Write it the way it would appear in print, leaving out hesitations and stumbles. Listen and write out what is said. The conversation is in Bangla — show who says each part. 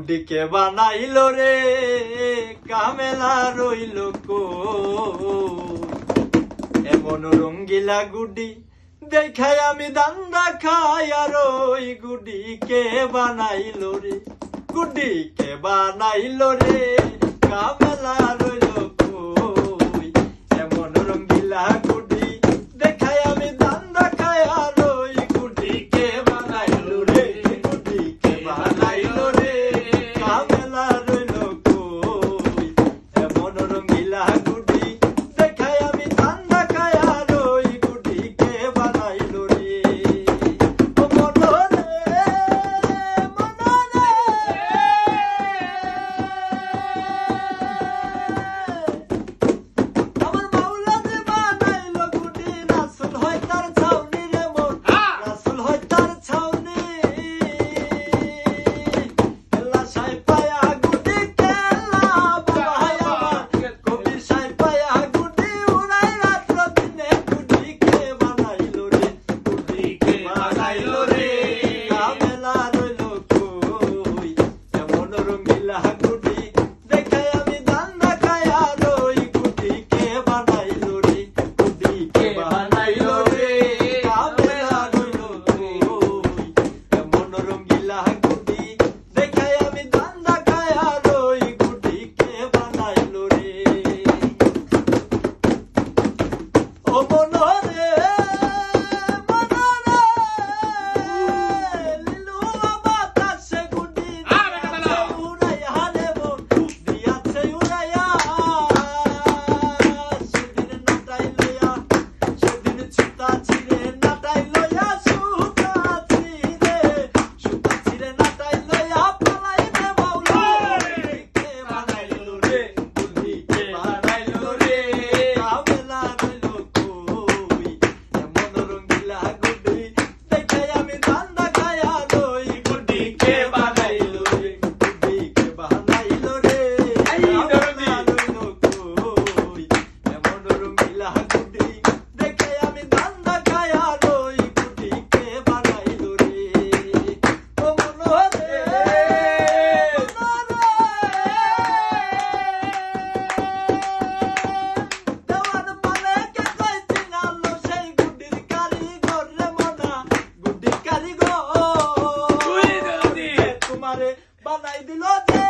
Speaker 1: গুডিকে বানাইল রে কামেলা রইল এমন রঙ্গিলা গুডি দেখাই আমি দান্দা খাই আর ওই গুডিকে বানাইল রে গুডিকে বানাইল রে কামেলা রইল এমন রঙ্গিলা গুডি দেখাই আমি দান্দা খাই আর ওই গুডিকে বানাইল রে গুডিকে বানাইল রে কামেলা রইল এমন রঙ্গিলা গুডি দেখাই আমি দান্দা খাই আর ওই গুডিকে বানাইল রে ও মনরে আমার মাওলা যে বানাইল গুডি রাসূল হয় তার ছাউনি রে মন রাসূল হয় তার ছাউনি কেল্লা সাই পায়া গুডি কেল্লা বাবাই আমার কবি সাই পায়া গুডি উড়াই রাত্র দিনে গুডিকে বানাইল রে গুডিকে বানাইল রে কামেলা রইল কই এমন রঙ্গিলা গুডি দেখাই আমি দান্দা খাই আর ওই গুডিকে বানাইল রে গুডিকে বানাইল রে কামেলা রইল কই এমন রঙ্গিলা গুডি দেখাই আমি দান্দা খাই আর ওই গুডিকে বানাইল রে ও মনরে লিলু বাতাসে গুডি উড়াই হারে মন দিয়াছে উড়াইয়া সেদিন নাটাই লইয়া সেদিন ছুতা ছিঁড়ে নাটাই লইয়া সুতা ছিঁড়ে নাটাই লইয়া পালাইবে মাওলা গুডিকে বানাইল রে গুডিকে বানাইল রে কামেলা রইল কই এমন রঙ্গিলা গুডি দেখাই আমি দান্দা খাই আর ওই গুডিকে বানাইল রে গুডিকে বানাইল রে কামেলা রইল কই এমন রঙ্গিলা গুডি দেখাই আমি দান্দা খাই আর ওই গুডিকে বানাইল রে ও মনরে দেওয়ান পালে কে কইছি নালো সেই গুডির কারিগর রে মনা গুডির কারিগর তোমারে বানাই দিল যে